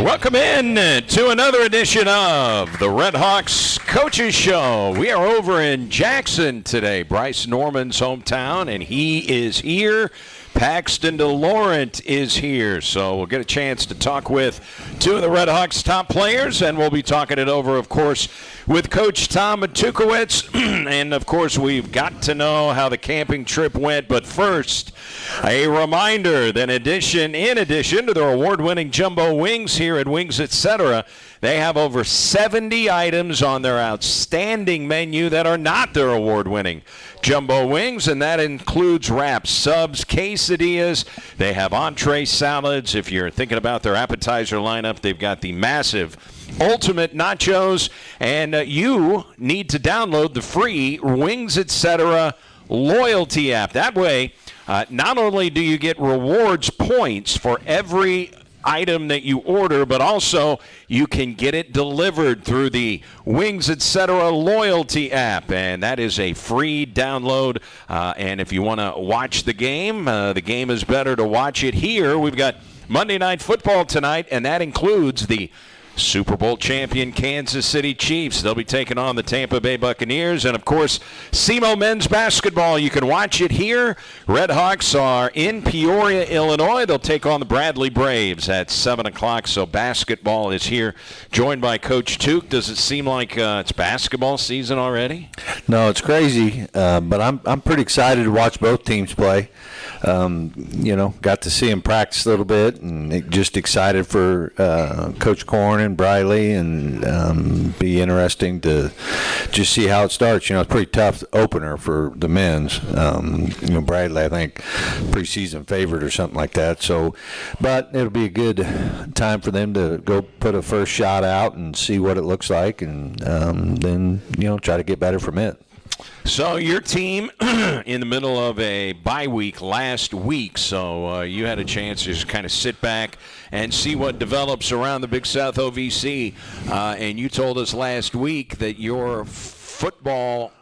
Welcome in to another edition of the Redhawks Coaches Show. We are over in Jackson today, Bryce Norman's hometown, and he is here. Paxton DeLaurent is here, so we'll get a chance to talk with two of the Redhawks' top players, and we'll be talking it over, of course, with Coach Tom Tuke. And, of course, we've got to know how the camping trip went. But first, a reminder that in addition to their award-winning jumbo wings here at Wings Etc., they have over 70 items on their outstanding menu that are not their award-winning jumbo wings, and that includes wraps, subs, quesadillas. They have entree salads. If you're thinking about their appetizer lineup, they've got the massive ultimate nachos, and you need to download the free Wings Etc. loyalty app. That way, not only do you get rewards points for every item that you order, but also you can get it delivered through the Wings Etc. loyalty app, and that is a free download. And if you want to watch the game is better to watch it here. We've got Monday Night Football tonight, and that includes the Super Bowl champion Kansas City Chiefs. They'll be taking on the Tampa Bay Buccaneers. And, of course, SEMO men's basketball. You can watch it here. Redhawks are in Peoria, Illinois. They'll take on the Bradley Braves at 7 o'clock. So basketball is here, joined by Coach Tuke. Does it seem like it's basketball season already? No, it's crazy, but I'm pretty excited to watch both teams play. Got to see them practice a little bit, and just excited for Coach Korn and Briley, and be interesting to just see how it starts. It's a pretty tough opener for the men's. Bradley, I think, preseason favorite or something like that. So, but it'll be a good time for them to go put a first shot out and see what it looks like, and then try to get better from it. So your team in the middle of a bye week last week, so you had a chance to just kind of sit back and see what develops around the Big South OVC. And you told us last week that your football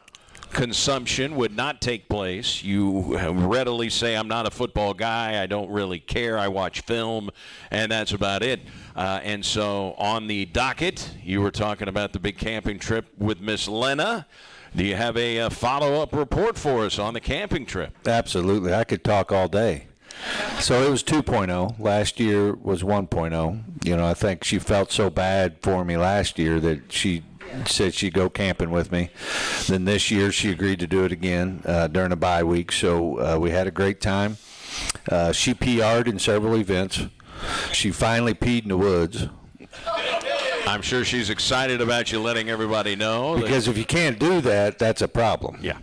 consumption would not take place. You readily say, I'm not a football guy. I don't really care. I watch film, and that's about it. And so on the docket, you were talking about the big camping trip with Miss Lena. Do you have a follow-up report for us on the camping trip? Absolutely. I could talk all day. So it was 2.0. Last year was 1.0. I think she felt so bad for me last year that she said she'd go camping with me. Then this year she agreed to do it again during a bye week. So we had a great time. She PR'd in several events. She finally peed in the woods. I'm sure she's excited about you letting everybody know. Because if you can't do that, that's a problem. Yeah.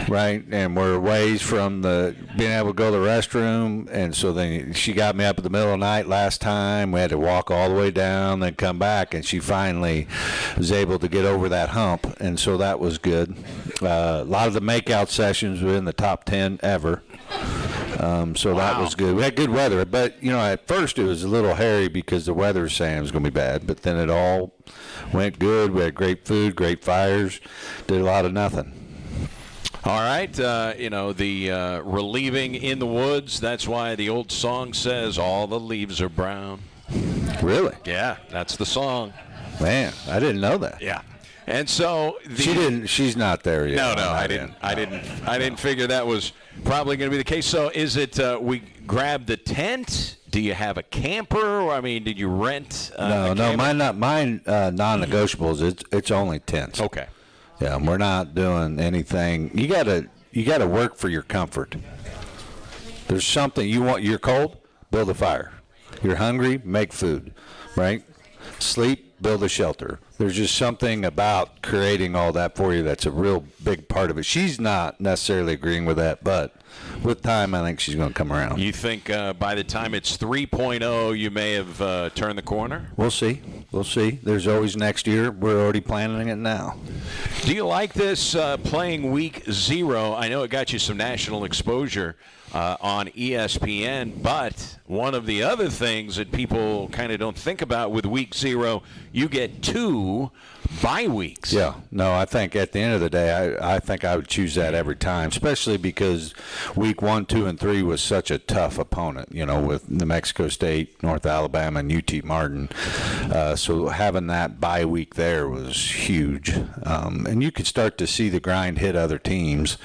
Right? And we're ways from being able to go to the restroom. And so then she got me up in the middle of the night last time. We had to walk all the way down, then come back. And she finally was able to get over that hump. And so that was good. A lot of the makeout sessions were in the top 10 ever. So that was good. We had good weather, but at first it was a little hairy because the weather was saying it was going to be bad, but then it all went good. We had great food, great fires, did a lot of nothing. All right, the relieving in the woods, that's why the old song says all the leaves are brown. Really? Yeah, that's the song. Man, I didn't know that. Yeah. And so she's not there yet. No, I didn't figure that was probably going to be the case. So is it we grabbed the tent? Do you have a camper? I mean, did you rent? No, mine non-negotiables. It's only tents. Okay. Yeah, we're not doing anything. You gotta work for your comfort. There's something you want. You're cold, build a fire. You're hungry, make food. Right? Sleep, build a shelter. There's just something about creating all that for you that's a real big part of it. She's not necessarily agreeing with that, but with time, I think she's going to come around. You think by the time it's 3.0, you may have turned the corner? We'll see. There's always next year. We're already planning it now. Do you like this playing week 0? I know it got you some national exposure on ESPN, but one of the other things that people kind of don't think about with week 0, you get 2 bye weeks. Yeah, no, I think at the end of the day, I think I would choose that every time, especially because week 1, 2, and 3 was such a tough opponent, with New Mexico State, North Alabama, and UT Martin. So having that bye week there was huge. And you could start to see the grind hit other teams,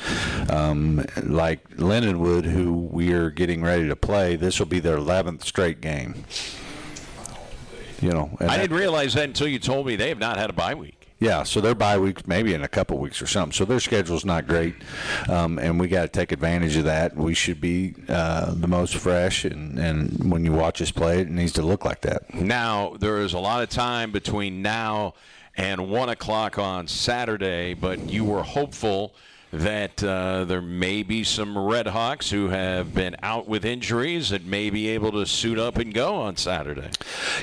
like Lindenwood, who we are getting ready to play. This will be their 11th straight game. I didn't realize that until you told me they have not had a bye week. Yeah, so their bye week maybe in a couple weeks or something. So their schedule's not great, and we got to take advantage of that. We should be the most fresh, and when you watch us play, it needs to look like that. Now, there is a lot of time between now and 1 o'clock on Saturday, but you were hopeful that there may be some Red Hawks who have been out with injuries that may be able to suit up and go on Saturday.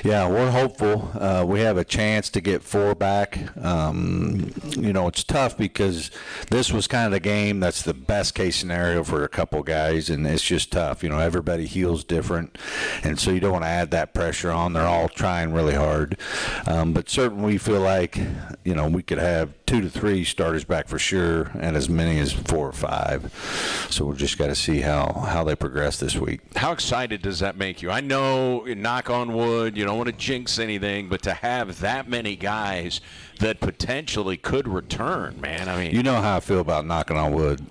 Yeah, we're hopeful. We have a chance to get 4 back. It's tough because this was kind of the game that's the best case scenario for a couple guys, and it's just tough. Everybody heals different, and so you don't want to add that pressure on. They're all trying really hard. But certainly we feel like, we could have 2 to 3 starters back for sure, and as many as 4 or 5. So we've just got to see how they progress this week. How excited does that make you? I know, knock on wood, you don't want to jinx anything, but to have that many guys that potentially could return, man. I mean, you know how I feel about knocking on wood.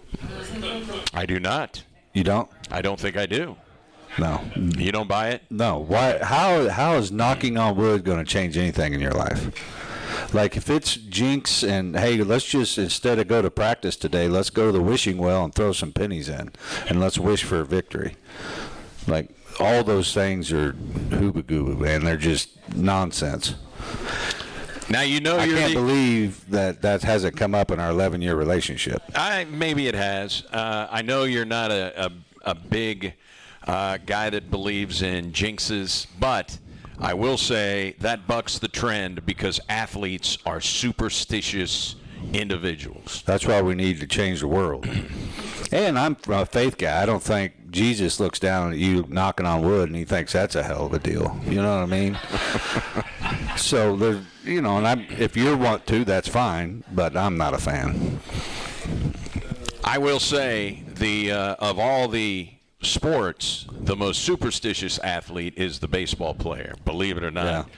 I do not. You don't? I don't think I do. No. You don't buy it? No. Why? How is knocking on wood going to change anything in your life? Like, if it's jinx and, hey, let's just, instead of go to practice today, let's go to the wishing well and throw some pennies in, and let's wish for a victory. Like, all those things are hooba-gooba, man. They're just nonsense. Now, I can't believe that hasn't come up in our 11-year relationship. Maybe it has. I know you're not a big guy that believes in jinxes, but I will say that bucks the trend because athletes are superstitious individuals. That's why we need to change the world. And I'm a faith guy. I don't think Jesus looks down at you knocking on wood and he thinks that's a hell of a deal. You know what I mean? So, if you want to, that's fine, but I'm not a fan. I will say of all the sports, the most superstitious athlete is the baseball player, believe it or not.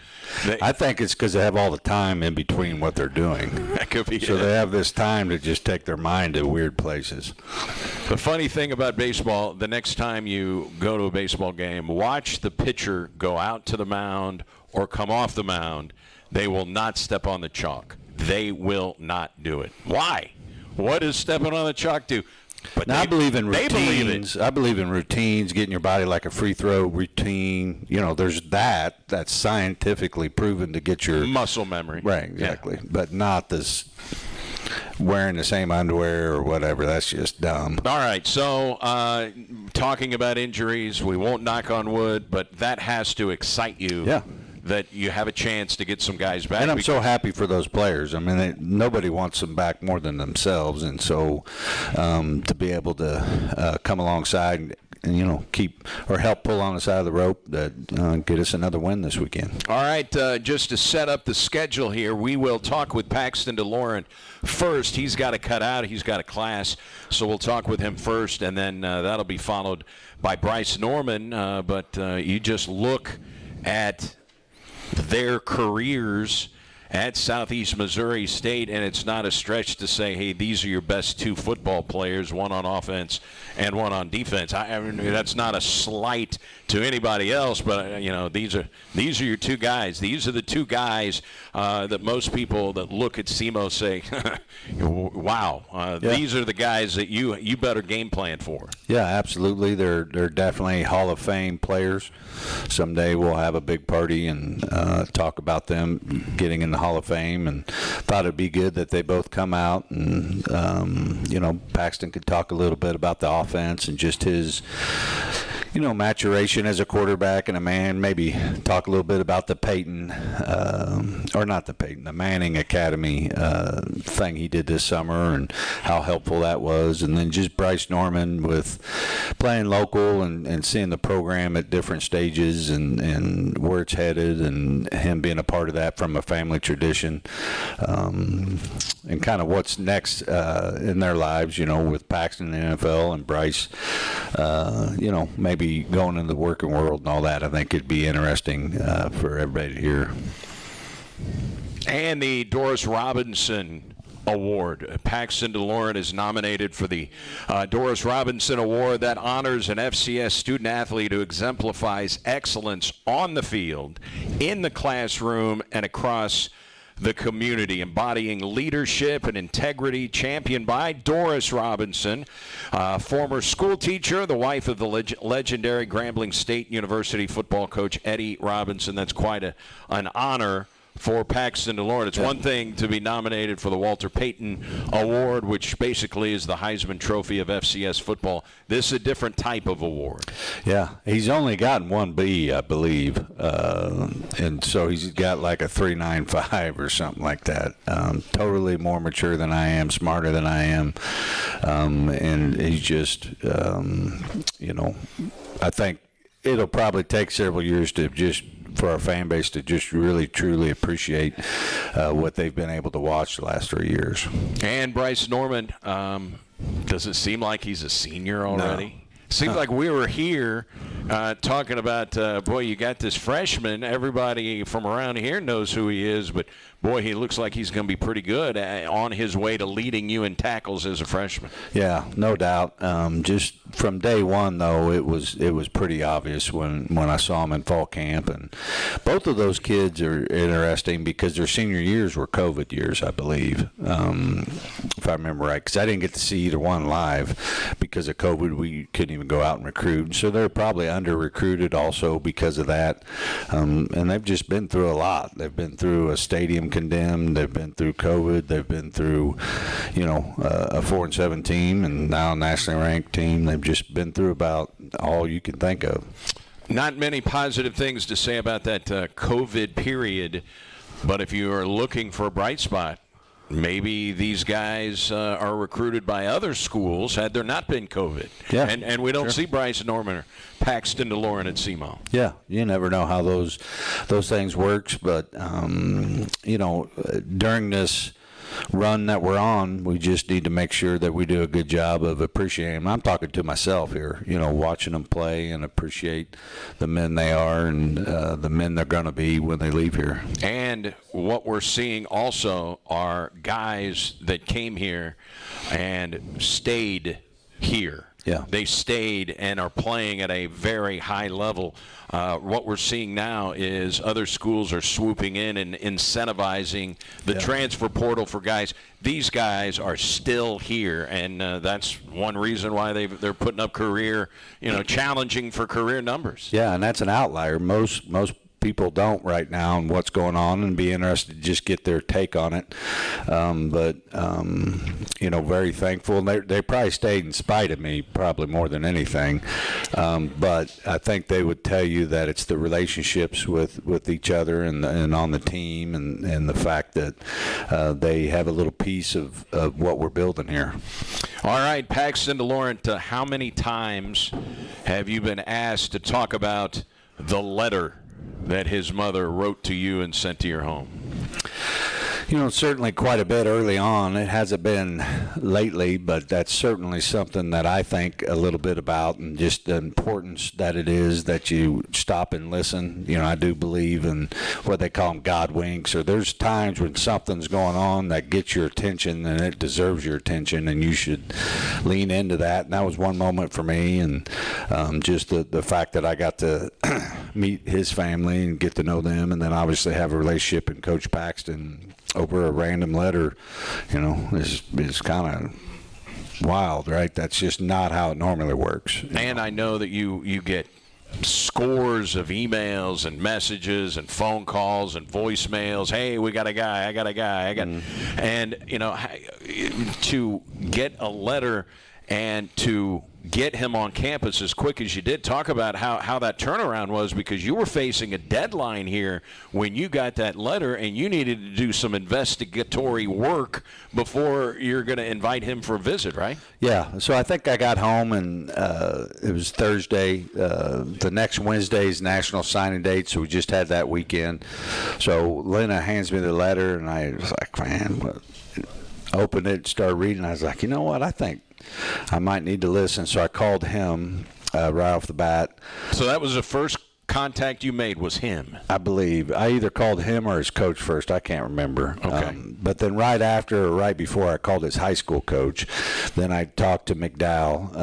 Yeah. I think it's because they have all the time in between what they're doing. That could be so they have this time to just take their mind to weird places. The funny thing about baseball, the next time you go to a baseball game, watch the pitcher go out to the mound or come off the mound. They will not step on the chalk. They will not do it. Why? What does stepping on the chalk do? But I believe in routines. I believe in routines, getting your body like a free throw routine. There's that's scientifically proven to get your muscle memory. Right, exactly. Yeah. But not this wearing the same underwear or whatever. That's just dumb. All right. So talking about injuries, we won't knock on wood, but that has to excite you. Yeah. That you have a chance to get some guys back. And I'm so happy for those players. I mean, nobody wants them back more than themselves. And so to be able to come alongside and, keep or help pull on the side of the rope that get us another win this weekend. All right, just to set up the schedule here, we will talk with Paxton DeLaurent first. He's got to cut out. He's got a class, so we'll talk with him first, and then that'll be followed by Bryce Norman. But you just look at their careers at Southeast Missouri State, and it's not a stretch to say, hey, these are your best 2 football players, one on offense and one on defense. I mean, that's not a slight to anybody else, but these are your 2 guys. These are the 2 guys that most people that look at SEMO say, wow, these are the guys that you better game plan for. Yeah, absolutely. They're definitely Hall of Fame players. Someday we'll have a big party and talk about them getting in the Hall of Fame, and thought it'd be good that they both come out and Paxton could talk a little bit about the offense and just his maturation as a quarterback and a man. Maybe talk a little bit about the the Manning Academy thing he did this summer and how helpful that was. And then just Bryce Norman with playing local and seeing the program at different stages and where it's headed, and him being a part of that from a family tradition, and kind of what's next in their lives, with Paxton in the NFL and Bryce, maybe going into the working world and all that. I think it'd be interesting for everybody to hear. And the Doris Robinson Award. Paxton DeLauren is nominated for the Doris Robinson Award that honors an FCS student athlete who exemplifies excellence on the field, in the classroom, and across the community, embodying leadership and integrity, championed by Doris Robinson, former school teacher, the wife of the legendary Grambling State University football coach Eddie Robinson. That's quite an honor for Paxton DeLauren. It's one thing to be nominated for the Walter Payton Award, which basically is the Heisman Trophy of FCS football. This is a different type of award. Yeah, he's only gotten one B, I believe, and so he's got like a 3.95 or something like that. Totally more mature than I am, smarter than I am, and he's just, I think it'll probably take several years for our fan base to just really, truly appreciate what they've been able to watch the last 3 years. And Bryce Norman, does it seem like he's a senior already? No. Seems like we were here talking about, boy, you got this freshman. Everybody from around here knows who he is, but, boy, he looks like he's going to be pretty good on his way to leading you in tackles as a freshman. Yeah, no doubt. Just from day one, though, it was pretty obvious when I saw him in fall camp. And both of those kids are interesting because their senior years were COVID years, I believe, if I remember right, because I didn't get to see either one live because of COVID. We couldn't even go out and recruit. So they're probably under-recruited also because of that. And they've just been through a lot. They've been through a stadium condemned. They've been through COVID. They've been through, a 4-7 team and now a nationally ranked team. They've just been through about all you can think of. Not many positive things to say about that COVID period, but if you are looking for a bright spot, maybe these guys are recruited by other schools had there not been COVID. Yeah, and we don't see Bryce Norman or Paxton DeLauren at SEMO. Yeah, you never know how those things works, but during this run that we're on, we just need to make sure that we do a good job of appreciating them. I'm talking to myself here, watching them play and appreciate the men they are and the men they're going to be when they leave here. And what we're seeing also are guys that came here and stayed here. Yeah. They stayed and are playing at a very high level. What we're seeing now is other schools are swooping in and incentivizing the transfer portal for guys. These guys are still here, and that's one reason why they're putting up challenging for career numbers. Yeah, and that's an outlier. Most people don't right now and what's going on, and be interested to just get their take on it. Very thankful. And they probably stayed in spite of me, probably more than anything. But I think they would tell you that it's the relationships with each other and on the team and the fact that they have a little piece of what we're building here. All right, Paxton DeLauren, how many times have you been asked to talk about the letter that his mother wrote to you and sent to your home? Certainly quite a bit early on. It hasn't been lately, but that's certainly something that I think a little bit about, and just the importance that it is that you stop and listen. I do believe in what they call them God winks, or there's times when something's going on that gets your attention and it deserves your attention, and you should lean into that. And that was one moment for me, and just the fact that I got to meet his family and get to know them, and then obviously have a relationship in Coach Paxton over a random letter, is kind of wild, right? That's just not how it normally works. And I know that you get scores of emails and messages and phone calls and voicemails. Hey, we got a guy. I got a guy. And to get a letter and to get him on campus as quick as you did. Talk about how that turnaround was, because you were facing a deadline here when you got that letter, and you needed to do some investigatory work before you're going to invite him for a visit, right? Yeah. So I think I got home, and it was Thursday. The next Wednesday's National Signing Date, so we just had that weekend. So Lena hands me the letter, and I was like, man, what? Opened it, started reading. I was like, you know what? I think I might need to listen. So I called him right off the bat. So that was the first contact you made, was him? I believe. I either called him or his coach first. I can't remember. Okay. But then right after or right before, I called his high school coach. Then I talked to McDowell,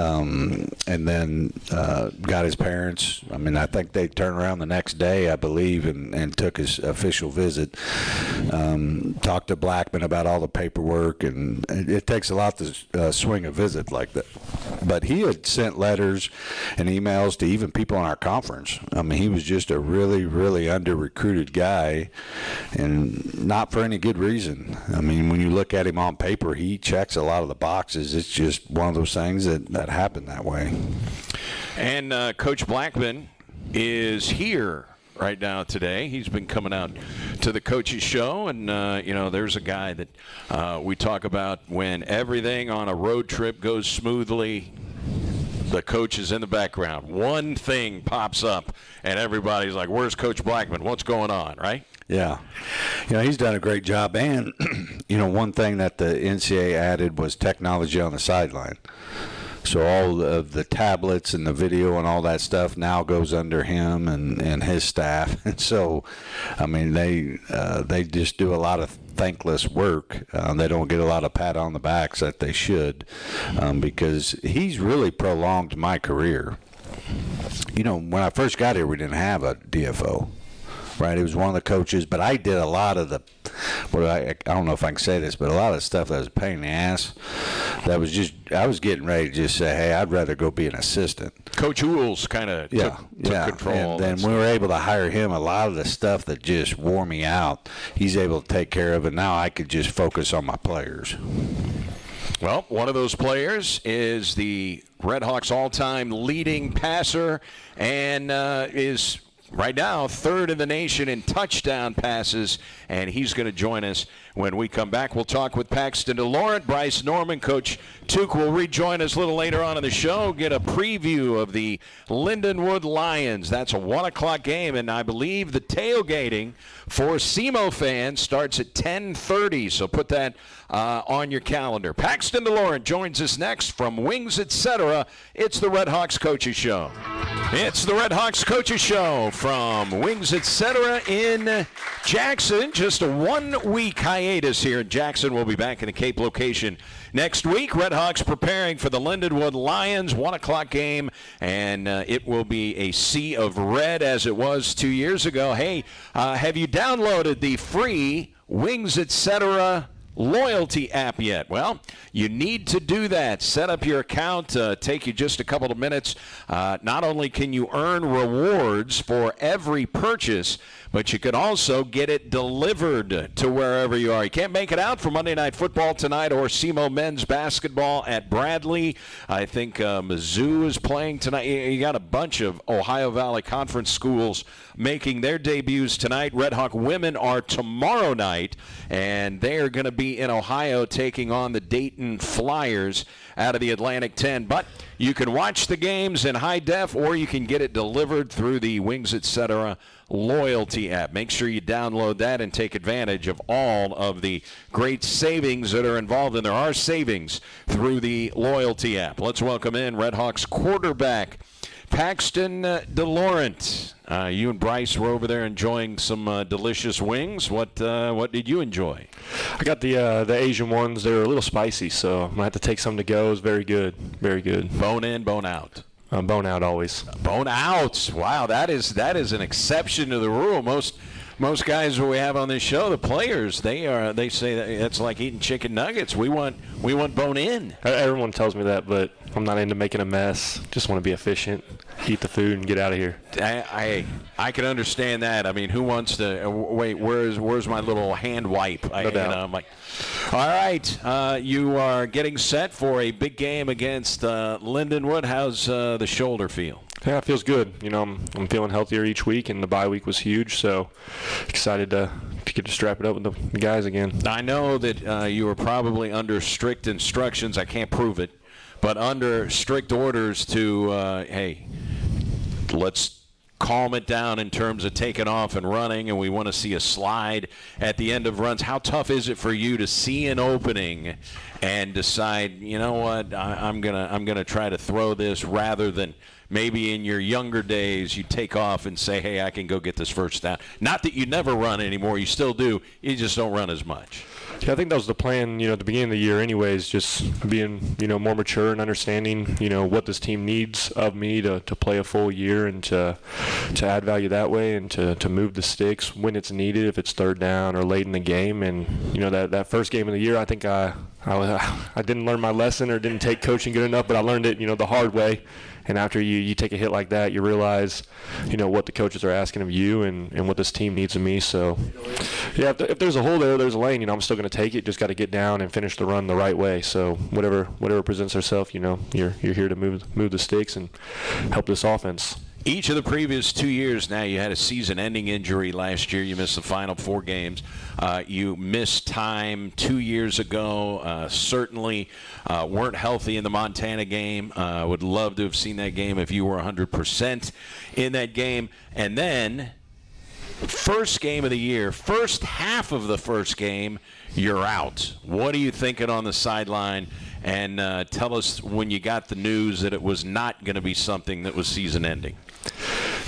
and then got his parents. I mean, I think they turned around the next day, I believe, and took his official visit. Talked to Blackman about all the paperwork, and it takes a lot to swing a visit like that. But he had sent letters and emails to even people in our conference. I mean, he was just a really, really under-recruited guy, and not for any good reason. I mean, when you look at him on paper, he checks a lot of the boxes. It's just one of those things that happen that way. And Coach Blackman is here right now today. He's been coming out to the Coaches Show, and there's a guy that we talk about when everything on a road trip goes smoothly. The coach is in the background. One thing pops up, and everybody's like, where's Coach Blackman? What's going on, right? Yeah. He's done a great job. And, one thing that the NCAA added was technology on the sideline. So all of the tablets and the video and all that stuff now goes under him and his staff. And so, I mean, they just do a lot of thankless work. They don't get a lot of pat on the backs that they should, because he's really prolonged my career. When I first got here, we didn't have a DFO. Right, he was one of the coaches, but I did a lot of I don't know if I can say this, but a lot of stuff that was a pain in the ass. That was just, I was getting ready to just say, hey, I'd rather go be an assistant. Coach Ools kind of took control. And then we were able to hire him. A lot of the stuff that just wore me out, he's able to take care of, and now I could just focus on my players. Well, one of those players is the Redhawks all-time leading passer, and is right now third in the nation in touchdown passes, and he's going to join us when we come back. We'll talk with Paxton DeLaurent, Bryce Norman. Coach Tuke will rejoin us a little later on in the show, get a preview of the Lindenwood Lions. That's a 1 o'clock game, and I believe the tailgating for SEMO fans starts at 10:30, so put that on your calendar. Paxton DeLaurent joins us next from Wings Etc. It's the Redhawks Coaches Show. It's the Redhawks Coaches Show from Wings Etc. in Jackson. Just a 1-week hiatus here in Jackson. We'll be back in the Cape location next week. Redhawks preparing for the Lindenwood Lions, 1 o'clock game, and it will be a sea of red as it was 2 years ago. Hey, have you downloaded the free Wings Etc. loyalty app yet? Well, you need to do that. Set up your account. Take you just a couple of minutes. Not only can you earn rewards for every purchase, but you can also get it delivered to wherever you are. You can't make it out for Monday Night Football tonight or SEMO men's basketball at Bradley. I think Mizzou is playing tonight. You got a bunch of Ohio Valley Conference schools making their debuts tonight. Red Hawk women are tomorrow night, and they are going to be in Ohio taking on the Dayton Flyers out of the Atlantic 10. But you can watch the games in high def, or you can get it delivered through the Wings Etc. loyalty app. Make sure you download that and take advantage of all of the great savings that are involved, and there are savings through the loyalty app. Let's welcome in Redhawks quarterback Paxton DeLaurent. You and Bryce were over there enjoying some delicious wings. What did you enjoy? I got the Asian ones. They were a little spicy, so I'm going to have to take some to go. It was very good. Very good. Bone in, bone out. Bone out always. Bone out. Wow, that is an exception to the rule. most guys we have on this show, the players, they say that it's like eating chicken nuggets. We want bone in. Everyone tells me that, but I'm not into making a mess. Just want to be efficient, eat the food, and get out of here. I can understand that. I mean, who wants to wait? Where's my little hand wipe? No doubt. I'm like, all right, you are getting set for a big game against Lindenwood. How's the shoulder feel? Yeah, it feels good. I'm feeling healthier each week, and the bye week was huge. So excited to get to strap it up with the guys again. I know that you were probably under strict instructions. I can't prove it, but under strict orders to, hey, let's calm it down in terms of taking off and running, and we want to see a slide at the end of runs. How tough is it for you to see an opening and decide, you know what, I'm gonna try to throw this, rather than maybe in your younger days you take off and say, hey, I can go get this first down? Not that you never run anymore, you still do, you just don't run as much. Yeah, I think that was the plan, at the beginning of the year anyways, just being, more mature and understanding, what this team needs of me to play a full year and to add value that way, and to move the sticks when it's needed, if it's third down or late in the game. And, that first game of the year, I think I didn't learn my lesson, or didn't take coaching good enough, but I learned it, the hard way. And after you take a hit like that, you realize, what the coaches are asking of you and what this team needs of me. So, yeah, if there's a hole there, there's a lane. I'm still going to take it. Just got to get down and finish the run the right way. So whatever presents itself, you're here to move the sticks and help this offense. Each of the previous 2 years now, you had a season-ending injury. Last year, you missed the final 4 games. You missed time 2 years ago. Certainly weren't healthy in the Montana game. Would love to have seen that game if you were 100% in that game. And then, first game of the year, first half of the first game, you're out. What are you thinking on the sideline? And tell us when you got the news that it was not going to be something that was season-ending.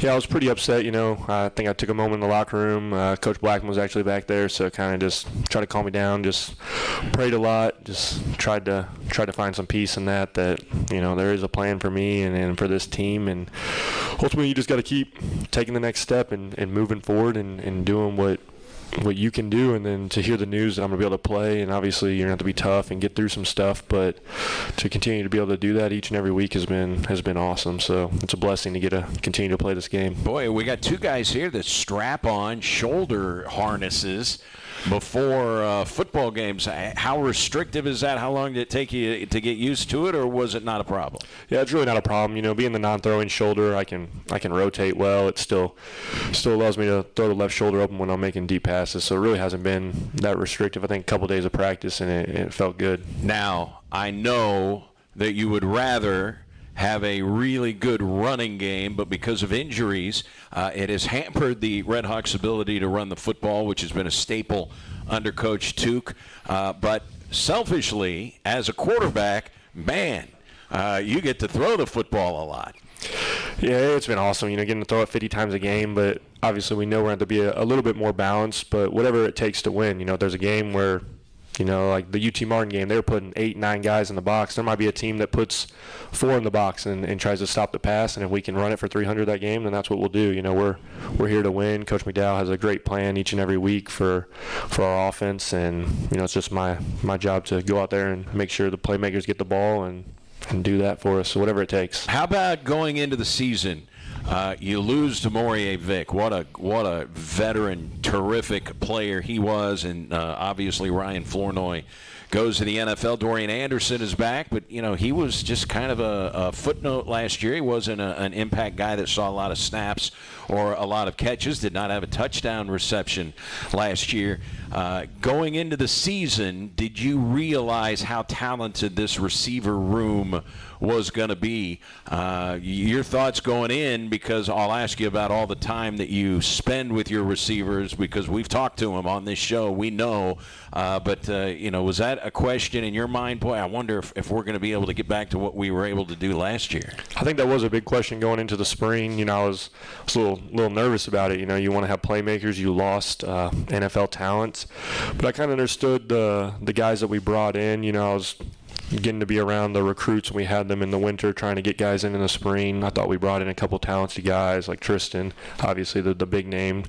Yeah, I was pretty upset. I think I took a moment in the locker room. Coach Blackman was actually back there, so kind of just tried to calm me down. Just prayed a lot. Just tried to find some peace in that there is a plan for me and for this team. And ultimately, you just got to keep taking the next step and moving forward and doing what you can do, and then to hear the news that I'm going to be able to play, and obviously you're going to have to be tough and get through some stuff, but to continue to be able to do that each and every week has been awesome. So it's a blessing to get to continue to play this game. Boy, we got 2 guys here that strap on shoulder harnesses before football games. How restrictive is that? How long did it take you to get used to it, or was it not a problem? Yeah, it's really not a problem. Being the non-throwing shoulder, I can rotate well. It still allows me to throw the left shoulder open when I'm making deep passes, so it really hasn't been that restrictive. I think a couple days of practice, and it felt good. Now, I know that you would rather have a really good running game, but because of injuries, it has hampered the Redhawks' ability to run the football, which has been a staple under Coach Tuke. But selfishly, as a quarterback, man, you get to throw the football a lot. Yeah, it's been awesome, getting to throw it 50 times a game, but obviously we know we're going to have to be a little bit more balanced, but whatever it takes to win. There's a game where, like the UT Martin game, they were putting 8-9 guys in the box. There might be a team that puts 4 in the box and tries to stop the pass, and if we can run it for 300 that game, then that's what we'll do. We're here to win. Coach McDowell has a great plan each and every week for our offense, and it's just my job to go out there and make sure the playmakers get the ball and do that for us, so whatever it takes. How about going into the season? You lose to Morier Vic. What a veteran, terrific player he was, and obviously Ryan Flournoy goes to the NFL. Dorian Anderson is back, but he was just kind of a footnote last year. He wasn't an impact guy that saw a lot of snaps or a lot of catches. Did not have a touchdown reception last year. Going into the season, did you realize how talented this receiver room was going to be? Your thoughts going in, because I'll ask you about all the time that you spend with your receivers, because we've talked to them on this show. We know. But was that a question in your mind? Boy, I wonder if we're going to be able to get back to what we were able to do last year. I think that was a big question going into the spring. I was a little nervous about it. You want to have playmakers. You lost NFL talent. But I kind of understood the guys that we brought in. I was getting to be around the recruits when we had them in the winter, trying to get guys in the spring. I thought we brought in a couple talented guys like Tristan, obviously the big name.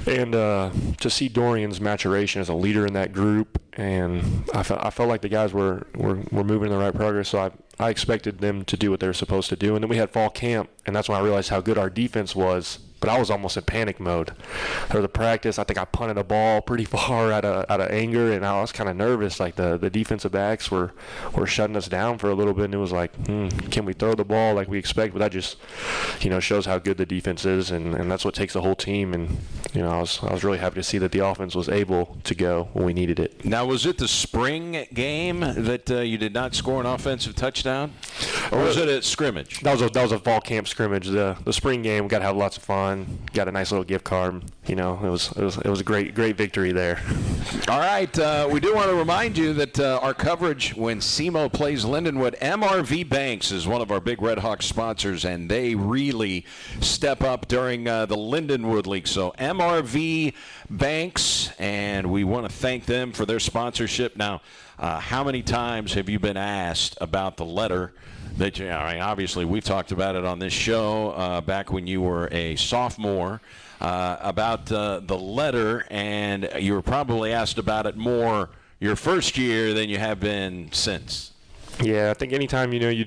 And to see Dorian's maturation as a leader in that group, and I felt like the guys were moving in the right progress. So I expected them to do what they were supposed to do. And then we had fall camp, and that's when I realized how good our defense was. But I was almost in panic mode. There was a practice. I think I punted a ball pretty far out of anger, and I was kind of nervous. Like the defensive backs were shutting us down for a little bit, and it was like, can we throw the ball like we expect? But that just, shows how good the defense is, and that's what takes the whole team. And I was really happy to see that the offense was able to go when we needed it. Now, was it the spring game that you did not score an offensive touchdown, or was it a scrimmage? That was a fall camp scrimmage. The spring game, we got to have lots of fun. Got a nice little gift card. It was a great victory there. All right, we do want to remind you that our coverage when SEMO plays Lindenwood, MRV Banks is one of our big Red Hawks sponsors, and they really step up during the Lindenwood League. So MRV Banks, and we want to thank them for their sponsorship. Now, how many times have you been asked about the letter that obviously we've talked about it on this show back when you were a sophomore, about the letter, and you were probably asked about it more your first year than you have been since. Yeah, I think anytime you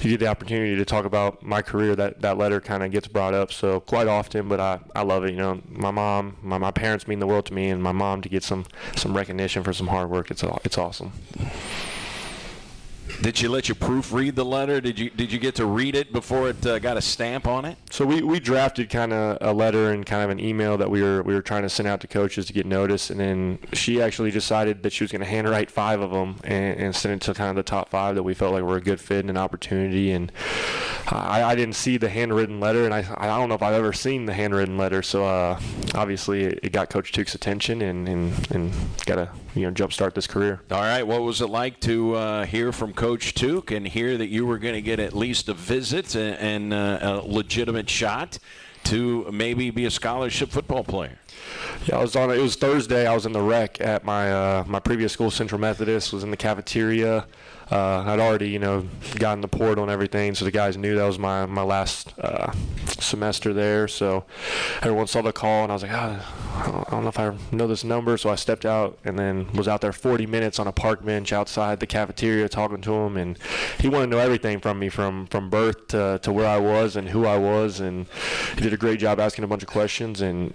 get the opportunity to talk about my career, that letter kind of gets brought up. So quite often, but I love it. My parents mean the world to me, and my mom, to get some recognition for some hard work, it's awesome. Did she let you proofread the letter? Did you get to read it before it got a stamp on it? So we drafted kind of a letter and kind of an email that we were trying to send out to coaches to get notice, and then she actually decided that she was going to handwrite 5 of them and send it to kind of the top 5 that we felt like were a good fit and an opportunity. And I didn't see the handwritten letter, and I don't know if I've ever seen the handwritten letter. So obviously it got Coach Tuke's attention and got to jumpstart this career. All right, what was it like to hear from Coach Tuke and hear that you were going to get at least a visit and a legitimate shot to maybe be a scholarship football player? Yeah, it was Thursday. I was in the rec at my previous school, Central Methodist. Was in the cafeteria. I'd already, gotten the portal and everything, so the guys knew that was my last semester there. So everyone saw the call, and I was like, I don't know if I know this number. So I stepped out and then was out there 40 minutes on a park bench outside the cafeteria talking to him. And he wanted to know everything from me, from birth to where I was and who I was. And he did a great job asking a bunch of questions. And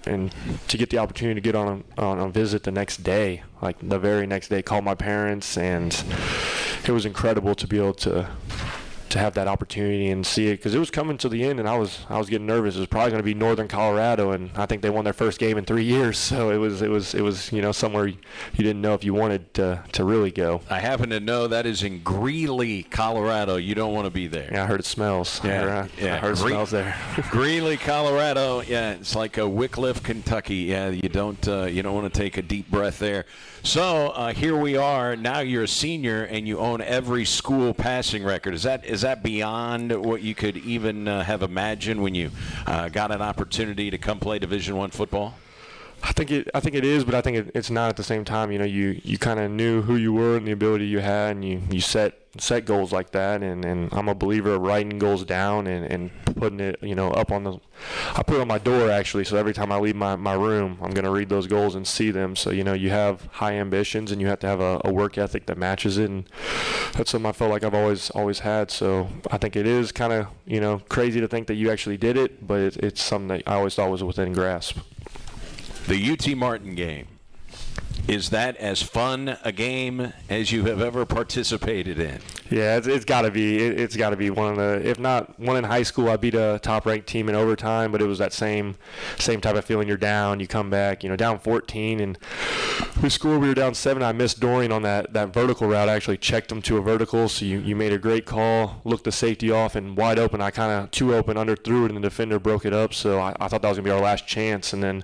to get the opportunity to get on a visit the next day, like the very next day, call my parents, and it was incredible to be able to have that opportunity and see it, because it was coming to the end, and I was getting nervous. It was probably going to be Northern Colorado, and I think they won their first game in 3 years. So it was somewhere you didn't know if you wanted to really go. I happen to know that is in Greeley, Colorado. You don't want to be there. Yeah, I heard it smells. Yeah, I heard it smells there. Greeley, Colorado. Yeah, it's like a Wycliffe, Kentucky. Yeah, you don't want to take a deep breath there. So here we are. Now you're a senior, and you own every school passing record. Is that beyond what you could even have imagined when you got an opportunity to come play Division I football? I think it is, but I think it's not at the same time. You kind of knew who you were and the ability you had, and you set goals like that. And I'm a believer of writing goals down and putting it up on I put it on my door, actually, so every time I leave my room, I'm going to read those goals and see them. So you have high ambitions, and you have to have a work ethic that matches it, and that's something I felt like I've always had. So I think it is kind of crazy to think that you actually did it, but it's something that I always thought was within grasp. The UT Martin game, is that as fun a game as you have ever participated in? Yeah, it's got to be. It's got to be one of the, if not one in high school. I beat a top-ranked team in overtime, but it was that same type of feeling. You're down, you come back, down 14, and we scored. We were down 7. I missed Dorian on that vertical route. I actually checked him to a vertical, so you made a great call, looked the safety off, and wide open. I kind of too open, underthrew it, and the defender broke it up. So I thought that was going to be our last chance. And then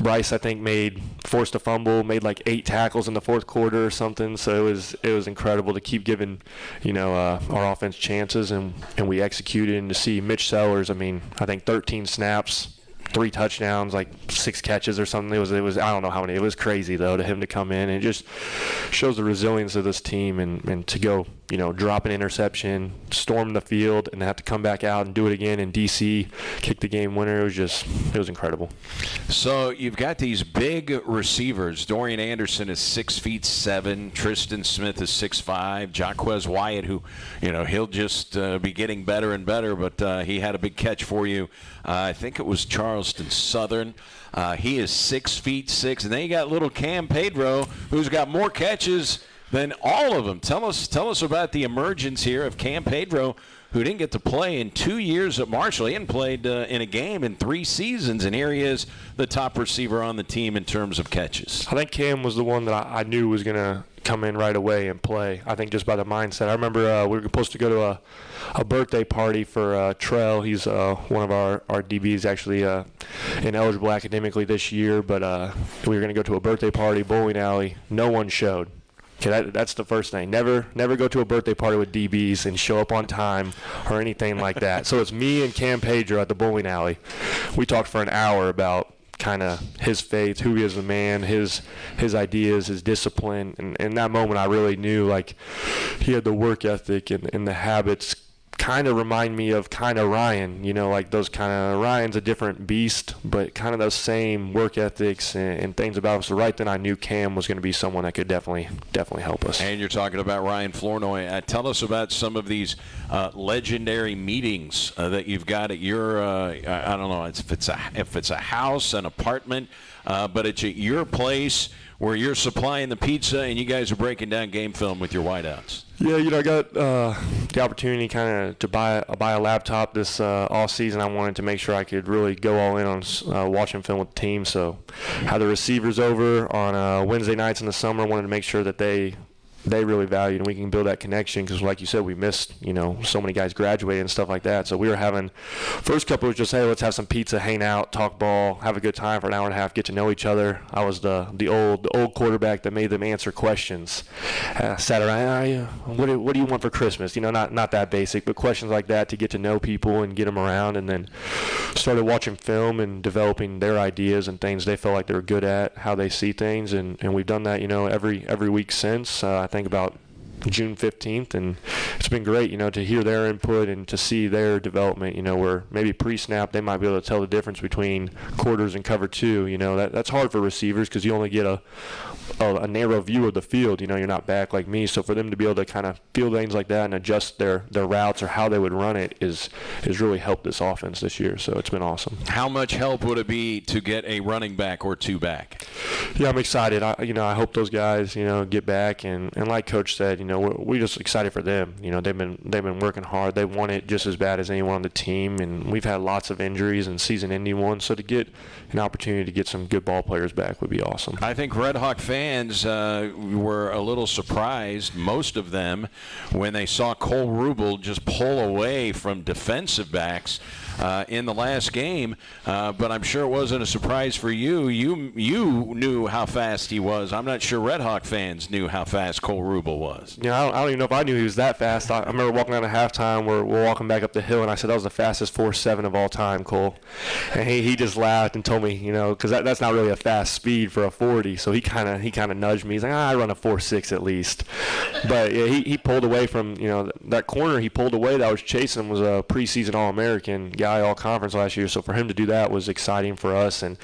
Bryce, I think, forced a fumble, made like 8 tackles in the fourth quarter or something. So it was incredible to keep giving our offense chances, and we executed. And to see Mitch Sellers, I think 13 snaps, 3 touchdowns, like 6 catches or something. It was I don't know how many. It was crazy though to him to come in, and it just shows the resilience of this team and to go drop an interception, storm the field, and have to come back out and do it again in D.C., kick the game winner. It was incredible. So you've got these big receivers. Dorian Anderson is 6'7". Tristan Smith is 6'5". Jaquez Wyatt, who, he'll just be getting better and better, but he had a big catch for you. I think it was Charleston Southern. He is 6'6", and then you got little Cam Pedro, who's got more catches than all of them. Tell us about the emergence here of Cam Pedro, who didn't get to play in 2 years at Marshall. He hadn't played in a game in 3 seasons, and here he is, the top receiver on the team in terms of catches. I think Cam was the one that I knew was going to come in right away and play. I think just by the mindset. I remember we were supposed to go to a birthday party for Trell. He's one of our DBs, actually ineligible academically this year, but we were going to go to a birthday party, bowling alley. No one showed. Okay, that's the first thing. Never go to a birthday party with DBs and show up on time or anything like that. So it's me and Cam Pedro at the bowling alley. We talked for an hour about kind of his faith, who he is as a man, his ideas, his discipline. And in that moment, I really knew, like, he had the work ethic and the habits kind of remind me of kind of Ryan, like those kind of, Ryan's a different beast, but kind of those same work ethics and things about him. So right then I knew Cam was going to be someone that could definitely help us. And you're talking about Ryan Flournoy. Tell us about some of these legendary meetings that you've got at your, I don't know if it's a house, an apartment, but it's at your place where you're supplying the pizza and you guys are breaking down game film with your wideouts. Yeah, I got the opportunity kind of to buy a laptop this off season. I wanted to make sure I could really go all in on watching film with the team. So had the receivers over on Wednesday nights in the summer. Wanted to make sure that they really valued and we can build that connection because, like you said, we missed, so many guys graduating and stuff like that. So we were having first couple was just, hey, let's have some pizza, hang out, talk ball, have a good time for an hour and a half, get to know each other. I was the old quarterback that made them answer questions. Sat around, what do you want for Christmas? Not that basic, but questions like that to get to know people and get them around, and then started watching film and developing their ideas and things they felt like they were good at, how they see things, and we've done that, every week since. I think about June 15th, and it's been great, to hear their input and to see their development, where maybe pre-snap they might be able to tell the difference between quarters and cover two. That's hard for receivers because you only get a narrow view of the field. You're not back like me, so for them to be able to kind of feel things like that and adjust their routes or how they would run it is really helped this offense this year. So it's been awesome. How much help would it be to get a running back or two back? Yeah, I'm excited. I hope those guys get back, and like Coach said, we're just excited for them. They've been working hard. They want it just as bad as anyone on the team, and we've had lots of injuries and season-ending ones. So to get an opportunity to get some good ball players back would be awesome. I think Red Hawk fans were a little surprised, most of them, when they saw Cole Rubel just pull away from defensive backs in the last game. But I'm sure it wasn't a surprise for you. You knew how fast he was. I'm not sure Red Hawk fans knew how fast Cole Rubel was. I don't even know if I knew he was that fast. I remember walking down at halftime. We're walking back up the hill, and I said, that was the fastest 4.7 of all time, Cole. And he just laughed and told me, because that's not really a fast speed for a 40. So he kind of nudged me. He's like, I run a 4.6 at least. But yeah, he pulled away from, that corner he pulled away that was chasing him was a preseason All-American guy, All-Conference last year. So for him to do that was exciting for us, and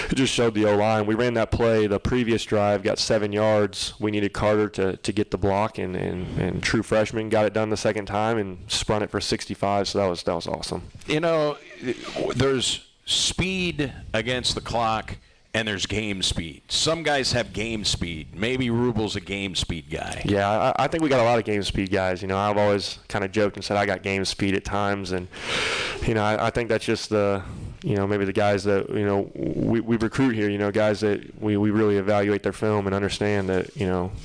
it just showed the O-line. We ran that play the previous drive, got 7 yards. We needed Carter to get the block, and true freshman got it done the second time and spun it for 65. So that was awesome. There's speed against the clock, and there's game speed. Some guys have game speed. Maybe Rubel's a game speed guy. Yeah, I think we got a lot of game speed guys. I've always kind of joked and said I got game speed at times, and I think that's just the maybe the guys that we recruit here. Guys that we really evaluate their film and understand that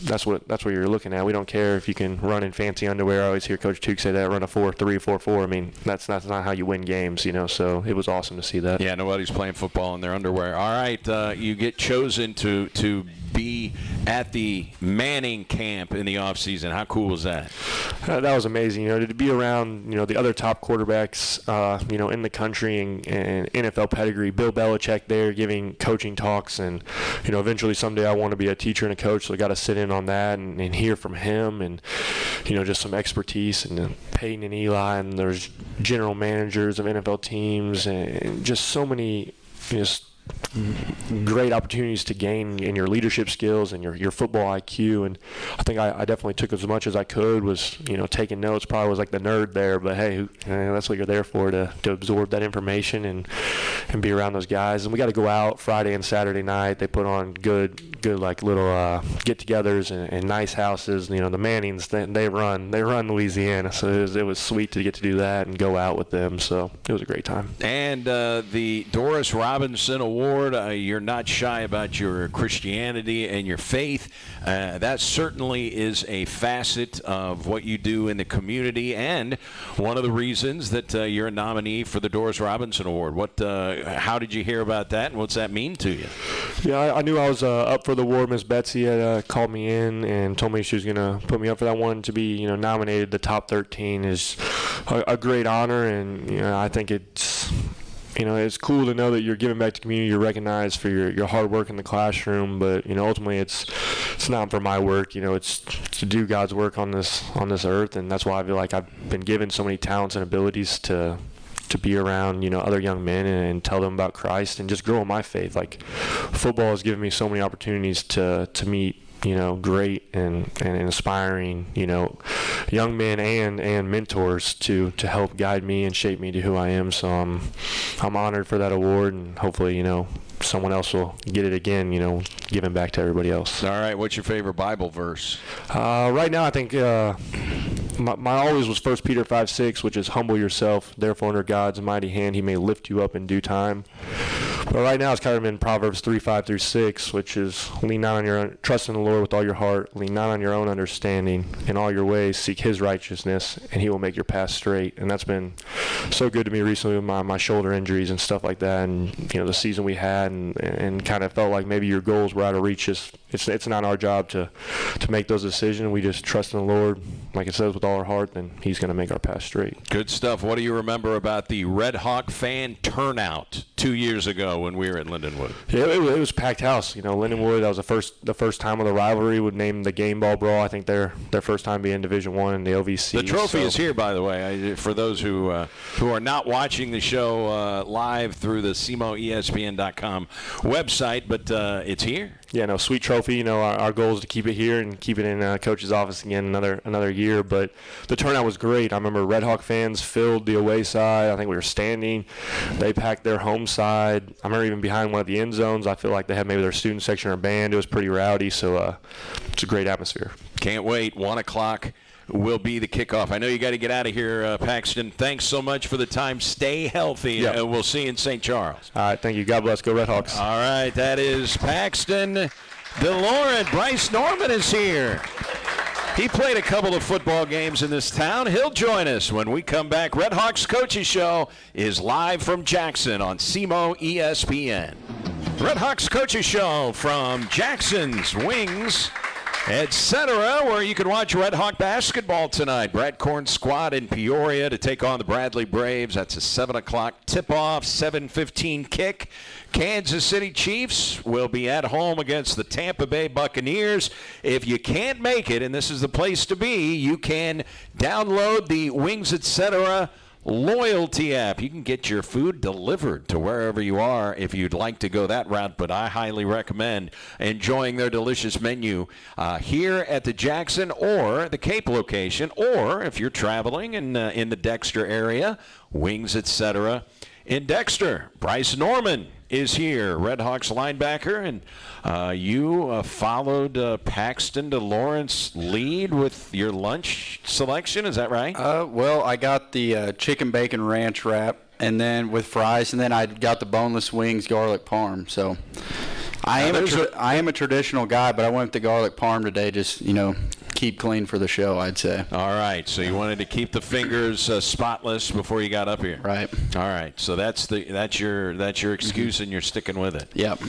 that's what you're looking at. We don't care if you can run in fancy underwear. I always hear Coach Tuke say that, run a 4.3, 4.4. I mean, that's not how you win games. So it was awesome to see that. Yeah, nobody's playing football in their underwear. All right, you get chosen to be at the Manning camp in the offseason. How cool was that? That was amazing. To be around, the other top quarterbacks, in the country and NFL pedigree. Bill Belichick there giving coaching talks, and eventually someday I want to be a teacher and a coach, so I got to sit in on that and hear from him, and just some expertise, and Peyton and Eli, and there's general managers of NFL teams, and just so many great opportunities to gain in your leadership skills and your football IQ. And I think I definitely took as much as I could, was taking notes. Probably was like the nerd there, but hey, that's what you're there for, to absorb that information and be around those guys. And we got to go out Friday and Saturday night. They put on good like little get-togethers and nice houses. The Mannings, they run Louisiana, so it was sweet to get to do that and go out with them. So it was a great time. And the Doris Robinson Award, you're not shy about your Christianity and your faith. That certainly is a facet of what you do in the community, and one of the reasons that you're a nominee for the Doris Robinson Award. How did you hear about that, and what's that mean to you? Yeah, I knew I was up for the award. Miss Betsy had called me in and told me she was going to put me up for that one. To be nominated the top 13 is a great honor, and I think it's it's cool to know that you're giving back to the community. You're recognized for your hard work in the classroom, but ultimately it's not for my work. It's to do God's work on this earth, and that's why I feel like I've been given so many talents and abilities to be around other young men and tell them about Christ and just grow in my faith. Like, football has given me so many opportunities to meet great and inspiring young men and mentors to help guide me and shape me to who I am. So I'm honored for that award, and hopefully someone else will get it again, giving back to everybody else. All right, what's your favorite Bible verse? Right now I think my always was 1 Peter 5:6, which is humble yourself, therefore under God's mighty hand he may lift you up in due time. But right now it's kind of in Proverbs 3:5-6, which is trust in the Lord with all your heart, lean not on your own understanding, in all your ways seek his righteousness, and he will make your path straight. And that's been so good to me recently with my shoulder injuries and stuff like that, and the season we had, and kind of felt like maybe your goals were out of reach. It's not our job to make those decisions. We just trust in the Lord, like it says, with all our heart, then he's going to make our path straight. Good stuff. What do you remember about the Red Hawk fan turnout 2 years ago when we were at Lindenwood? Yeah, it was packed house. Lindenwood, that was the first time of the rivalry, would name the Game Ball Brawl. I think their first time being Division I in the OVC. The trophy is here, by the way, for those who are not watching the show live through the SEMOESPN.com website, but it's here. Yeah, no, sweet trophy. Our goal is to keep it here and keep it in coach's office again another year. But the turnout was great. I remember Red Hawk fans filled the away side. I think we were standing. They packed their home side. I remember even behind one of the end zones, I feel like they had maybe their student section or band. It was pretty rowdy, so it's a great atmosphere. Can't wait. 1 o'clock will be the kickoff. I know you got to get out of here, Paxton. Thanks so much for the time. Stay healthy. Yep. We'll see you in St. Charles. All right, thank you. God bless. Go Red Hawks. All right, that is Paxton DeLauren. Bryce Norman is here. He played a couple of football games in this town. He'll join us when we come back. Red Hawks Coaches Show is live from Jackson on SEMO ESPN. Red Hawks Coaches Show from Jackson's Wings, etc., where you can watch Red Hawk basketball tonight. Brad Korn's squad in Peoria to take on the Bradley Braves. That's a 7 o'clock tip-off, 7:15 kick. Kansas City Chiefs will be at home against the Tampa Bay Buccaneers. If you can't make it, and this is the place to be, you can download the Wings, etc. loyalty app. You can get your food delivered to wherever you are if you'd like to go that route, but I highly recommend enjoying their delicious menu here at the Jackson or the Cape location, or if you're traveling in the Dexter area, Wings, etc. in Dexter. Bryce Norman is here, Red Hawks linebacker, and you followed Paxton DeLauren's lead with your lunch selection, is that right? Well, I got the chicken bacon ranch wrap, and then with fries, and then I got the boneless wings garlic parm. So I am a traditional guy, but I went with the garlic parm today, just keep clean for the show, I'd say. All right, so you wanted to keep the fingers spotless before you got up here. Right. All right, so that's your excuse, and you're sticking with it. Yep.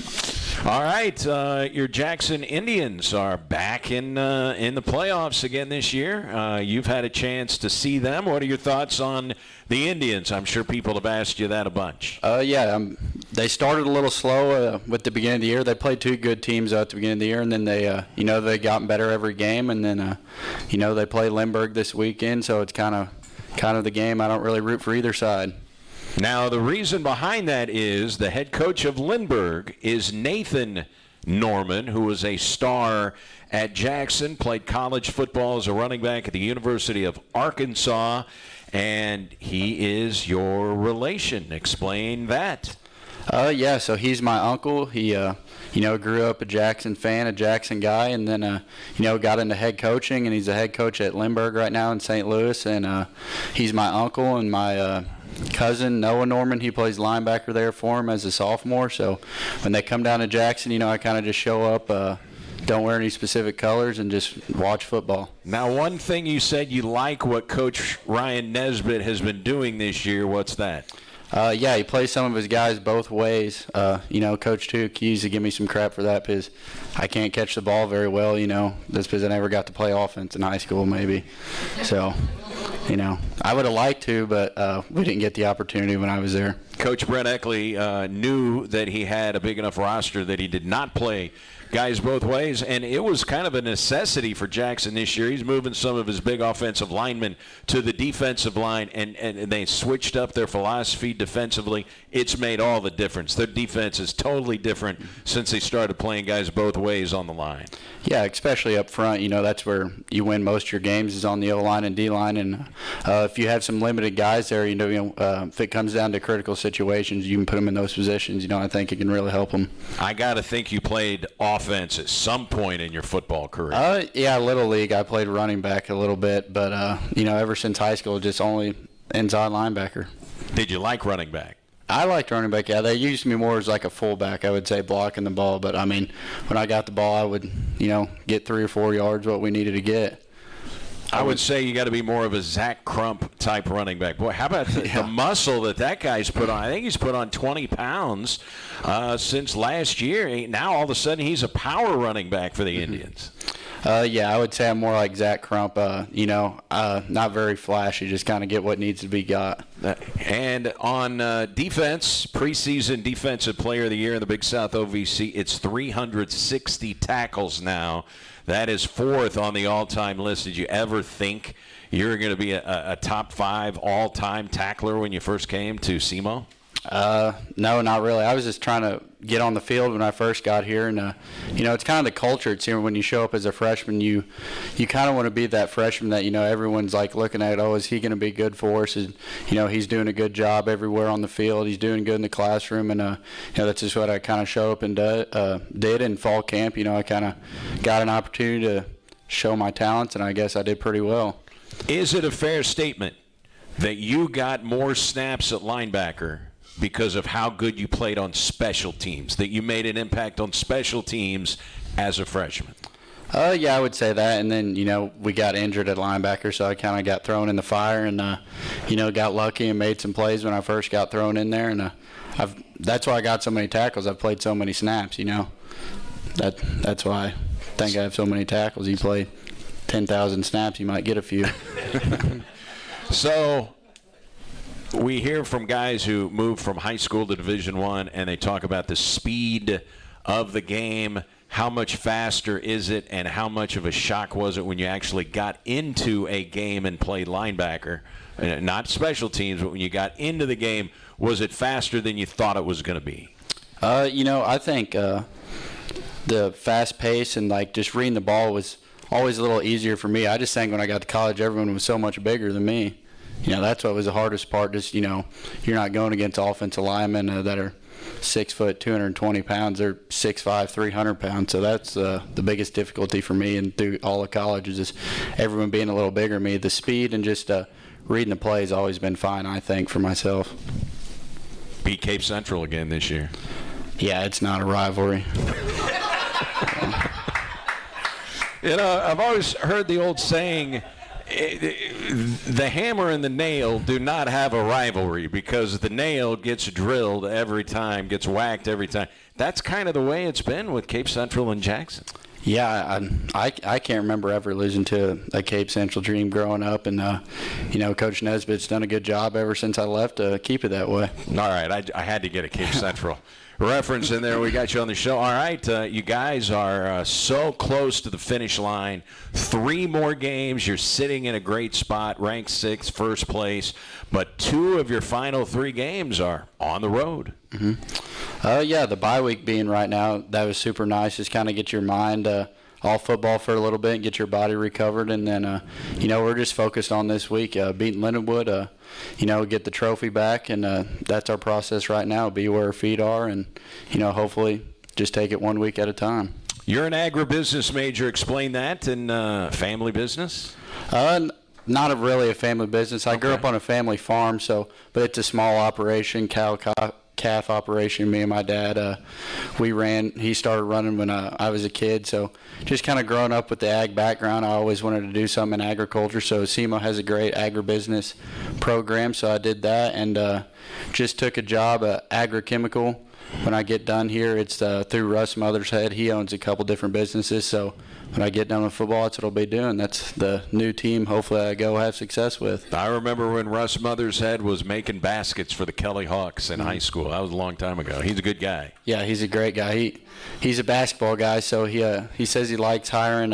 All right, your Jackson Indians are back in the playoffs again this year. You've had a chance to see them. What are your thoughts on the Indians? I'm sure people have asked you that a bunch. They started a little slow with the beginning of the year. They played two good teams at the beginning of the year, and then they gotten better every game. And then they play Lindbergh this weekend, so it's kind of the game. I don't really root for either side. Now, the reason behind that is the head coach of Lindbergh is Nathan Norman, who was a star at Jackson, played college football as a running back at the University of Arkansas, and he is your relation. Explain that. So he's my uncle. He, grew up a Jackson fan, a Jackson guy, and then, got into head coaching, and he's a head coach at Lindbergh right now in St. Louis, and he's my uncle, and my cousin, Noah Norman, he plays linebacker there for him as a sophomore. So when they come down to Jackson, I kind of just show up, don't wear any specific colors, and just watch football. Now, one thing you said you like what Coach Ryan Nesbitt has been doing this year. What's that? He plays some of his guys both ways. Coach Tuke used to give me some crap for that because I can't catch the ball very well, just because I never got to play offense in high school maybe. So, I would have liked to, but we didn't get the opportunity when I was there. Coach Brett Eckley knew that he had a big enough roster that he did not play guys both ways, and it was kind of a necessity for Jackson this year. He's moving some of his big offensive linemen to the defensive line, and they switched up their philosophy defensively. It's made all the difference. Their defense is totally different since they started playing guys both ways on the line. Yeah, especially up front. That's where you win most of your games is on the O-line and D-line. And if you have some limited guys there, if it comes down to critical situations, you can put them in those positions. I think it can really help them. I got to think you played offense at some point in your football career. Little league. I played running back a little bit, but, ever since high school, just only inside linebacker. Did you like running back? I liked running back, yeah. They used me more as like a fullback, I would say, blocking the ball. But, when I got the ball, I would, get 3 or 4 yards, what we needed to get. I would say you got to be more of a Zach Crump type running back. Boy, how about the muscle that guy's put on? I think he's put on 20 pounds since last year. Now, all of a sudden, he's a power running back for the Indians. I would say I'm more like Zach Crump, not very flashy, just kind of get what needs to be got. And on defense, preseason Defensive Player of the Year in the Big South OVC, it's 360 tackles now. That is 4th on the all-time list. Did you ever think you were going to be a top 5 all-time tackler when you first came to SEMO? No, not really. I was just trying to get on the field when I first got here, and it's kind of the culture. It's here when you show up as a freshman, you kind of want to be that freshman that everyone's like looking at. Oh, is he going to be good for us? And he's doing a good job everywhere on the field. He's doing good in the classroom, and that's just what I kind of show up and did in fall camp. I kind of got an opportunity to show my talents, and I guess I did pretty well. Is it a fair statement that you got more snaps at linebacker because of how good you played on special teams, that you made an impact on special teams as a freshman? I would say that. And then, we got injured at linebacker, so I kind of got thrown in the fire and, got lucky and made some plays when I first got thrown in there. And that's why I got so many tackles. I've played so many snaps, That's why I think I have so many tackles. You play 10,000 snaps, you might get a few. So we hear from guys who move from high school to Division I, and they talk about the speed of the game. How much faster is it, and how much of a shock was it when you actually got into a game and played linebacker? Not special teams, but when you got into the game, was it faster than you thought it was going to be? I think the fast pace and just reading the ball was always a little easier for me. I just think when I got to college, everyone was so much bigger than me. That's what was the hardest part. Just, you're not going against offensive linemen that are 6 foot, 220 pounds. They're 6'5", 300 pounds. So that's the biggest difficulty for me and through all of college is just everyone being a little bigger than me. The speed and just reading the play has always been fine, I think, for myself. Beat Cape Central again this year. Yeah, it's not a rivalry. I've always heard the old saying, the hammer and the nail do not have a rivalry because the nail gets drilled every time, gets whacked every time. That's kind of the way it's been with Cape Central and Jackson. Yeah, I can't remember ever losing to a Cape Central team growing up, and Coach Nesbitt's done a good job ever since I left to keep it that way. All right, I had to get a Cape Central reference in there. We got you on the show. All right, you guys are so close to the finish line. 3 more games. You're sitting in a great spot, ranked 6th, first place. But 2 of your final 3 games are on the road. Yeah, the bye week being right now, that was super nice. Just kind of get your mind off football for a little bit and get your body recovered. And then, we're just focused on this week, beating Lindenwood, get the trophy back. And that's our process right now, be where our feet are and, hopefully just take it 1 week at a time. You're an agribusiness major. Explain that. And family business? Not really a family business. I grew up on a family farm, but it's a small operation, calf operation. Me and my dad, he started running when I was a kid. So just kind of growing up with the ag background, I always wanted to do something in agriculture. So SEMO has a great agribusiness program. So I did that and just took a job at agrochemical. When I get done here, it's through Russ Mothershead. He owns a couple different businesses. So when I get done with football, that's what I'll be doing. That's the new team, hopefully, I go have success with. I remember when Russ Mothershead was making baskets for the Kelly Hawks in high school. That was a long time ago. He's a good guy. Yeah, he's a great guy. He's a basketball guy, so he says he likes hiring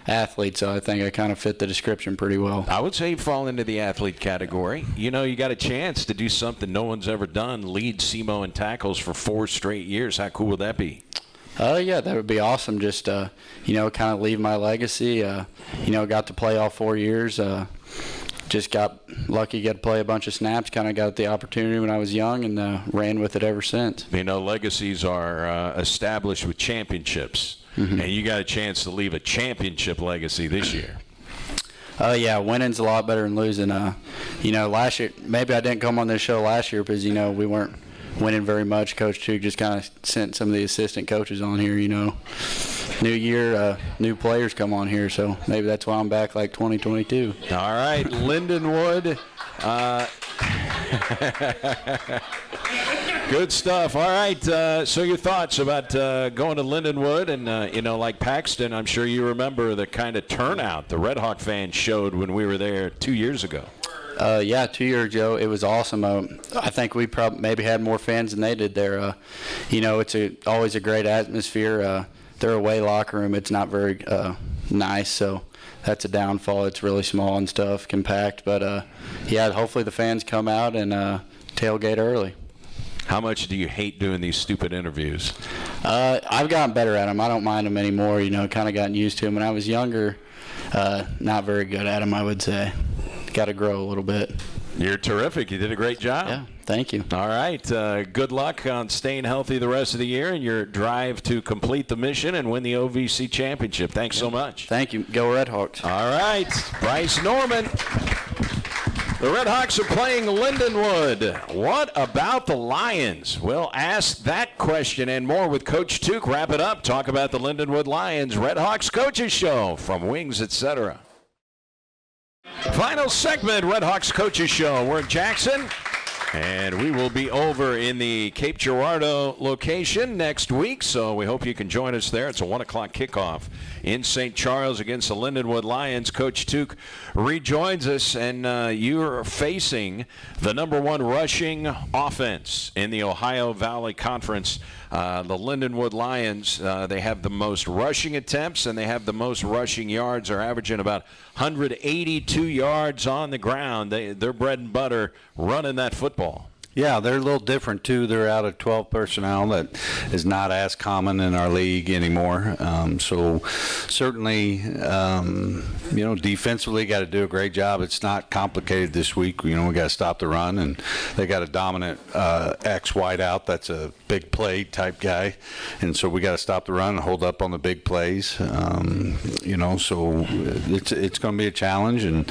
athletes, so I think I kind of fit the description pretty well. I would say you fall into the athlete category. You got a chance to do something no one's ever done, lead SEMO in tackles for 4 straight years. How cool would that be? Yeah, that would be awesome. Just, kind of leave my legacy. Got to play all 4 years. Just got lucky, got to play a bunch of snaps. Kind of got the opportunity when I was young and ran with it ever since. Legacies are established with championships. Mm-hmm. And you got a chance to leave a championship legacy this year. Yeah, winning's a lot better than losing. Last year, maybe I didn't come on this show last year because, we weren't winning very much. Coach Tuke just kind of sent some of the assistant coaches on here, New year, new players come on here, so maybe that's why I'm back like 2022. All right, Lindenwood. Good stuff. All right, so your thoughts about going to Lindenwood and, like Paxton, I'm sure you remember the kind of turnout the Red Hawk fans showed when we were there 2 years ago. Yeah, 2 years ago, it was awesome. I think we probably maybe had more fans than they did there. It's always a great atmosphere. Their away locker room, it's not very nice, so that's a downfall. It's really small and stuff, compact. But, yeah, hopefully the fans come out and tailgate early. How much do you hate doing these stupid interviews? I've gotten better at them. I don't mind them anymore, kind of gotten used to them. When I was younger, not very good at them, I would say. Got to grow a little bit. You're terrific. You did a great job. Yeah, thank you. All right. Good luck on staying healthy the rest of the year and your drive to complete the mission and win the OVC championship. Thanks so much. Thank you. Go Red Hawks. All right. Bryce Norman. The Red Hawks are playing Lindenwood. What about the Lions? We'll ask that question and more with Coach Tuke. Wrap it up. Talk about the Lindenwood Lions. Red Hawks Coaches Show from Wings, etc. Final segment, Red Hawks Coaches Show. We're in Jackson, and we will be over in the Cape Girardeau location next week, so we hope you can join us there. It's a 1 o'clock kickoff in St. Charles against the Lindenwood Lions. Coach Tuke rejoins us, and you're facing the #1 rushing offense in the Ohio Valley Conference. The Lindenwood Lions, they have the most rushing attempts and they have the most rushing yards. They're averaging about 182 yards on the ground. They're bread and butter running that football. Yeah, they're a little different, too. They're out of 12 personnel. That is not as common in our league anymore. So certainly, defensively got to do a great job. It's not complicated this week. We got to stop the run, and they got a dominant X wide out. That's a big play type guy. And so we got to stop the run and hold up on the big plays. So it's going to be a challenge, and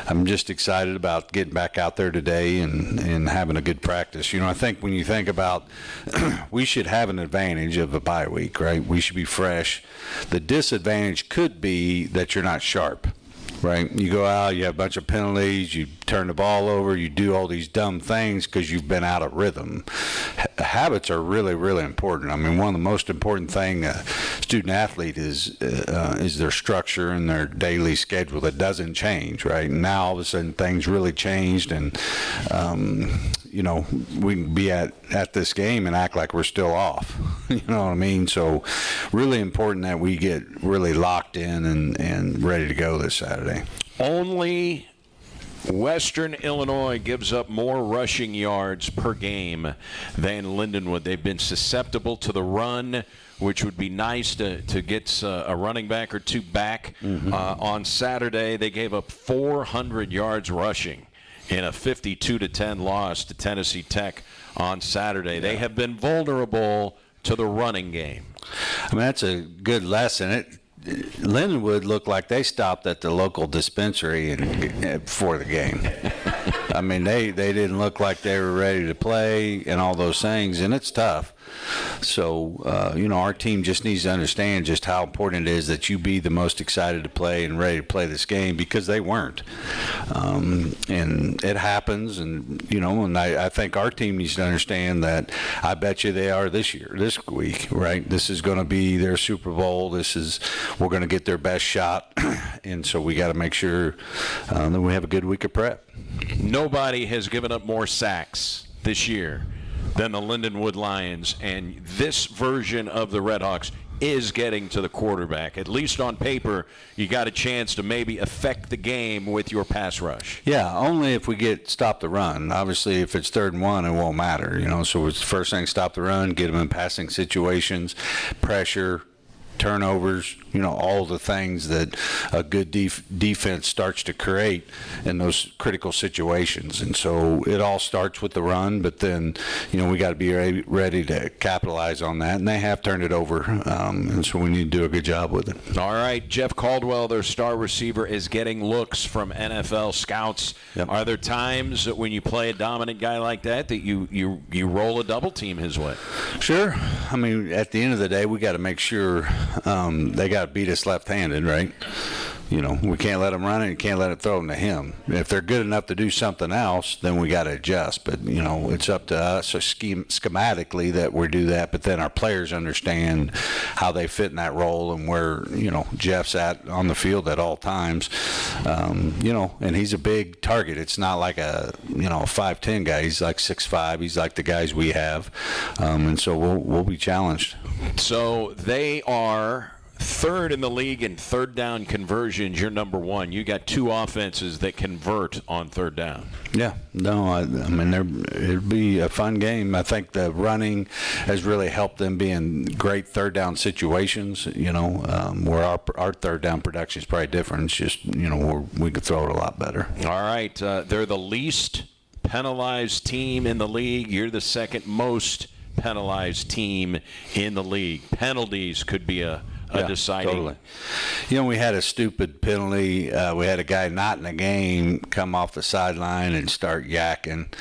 I'm just excited about getting back out there today and having a good practice. I think when you think about we should have an advantage of a bye week, right? We should be fresh. The disadvantage could be that you're not sharp. right? You go out, you have a bunch of penalties, you turn the ball over, you do all these dumb things because you've been out of rhythm. Habits are really, really important. I mean, one of the most important thing a student athlete is their structure and their daily schedule that doesn't change, right? And now all of a sudden things really changed, and we can be at this game and act like we're still off. You know what I mean? So really important that we get really locked in and ready to go this Saturday. Only Western Illinois gives up more rushing yards per game than Lindenwood. They've been susceptible to the run, which would be nice to get a running back or two back. On Saturday, they gave up 400 yards rushing in a 52-10 loss to Tennessee Tech on Saturday. They have been vulnerable to the running game. I mean, that's a good lesson. Lindenwood looked like they stopped at the local dispensary before the game. I mean, they didn't look like they were ready to play and all those things, and it's tough. So, our team just needs to understand just how important it is that you be the most excited to play and ready to play this game, because they weren't. And it happens, and I think our team needs to understand that. I bet you they are this week, right? This is going to be their Super Bowl. We're going to get their best shot, and so we got to make sure that we have a good week of prep. Nobody has given up more sacks this year than the Lindenwood Lions, and this version of the Redhawks is getting to the quarterback. At least on paper, you got a chance to maybe affect the game with your pass rush. Yeah, only if we stop the run. Obviously, if it's 3rd and 1, it won't matter. So it's the first thing: stop the run, get them in passing situations, pressure, turnovers, all the things that a good defense starts to create in those critical situations. And so it all starts with the run, but then, we got to be ready to capitalize on that. And they have turned it over, and so we need to do a good job with it. All right, Jeff Caldwell, their star receiver, is getting looks from NFL scouts. Yep. Are there times that when you play a dominant guy like that you roll a double team his way? Sure. I mean, at the end of the day, we got to make sure they got to beat us left-handed, right? We can't let them run it and can't let it throw them to him. If they're good enough to do something else, then we got to adjust. But, it's up to us schematically that we do that. But then our players understand how they fit in that role and where, Jeff's at on the field at all times. And he's a big target. It's not like a 5'10" guy. He's like 6'5". He's like the guys we have. And so we'll be challenged. So they are 3rd in the league in 3rd down conversions. You're number 1. You got 2 offenses that convert on 3rd down. Yeah, no, I mean, it'll be a fun game. I think the running has really helped them be in great 3rd down situations, where our 3rd down production is probably different. It's just, we could throw it a lot better. All right, they're the least penalized team in the league. You're the 2nd most penalized team in the league. Penalties could be a deciding. Totally. We had a stupid penalty. We had a guy not in the game come off the sideline and start yakking.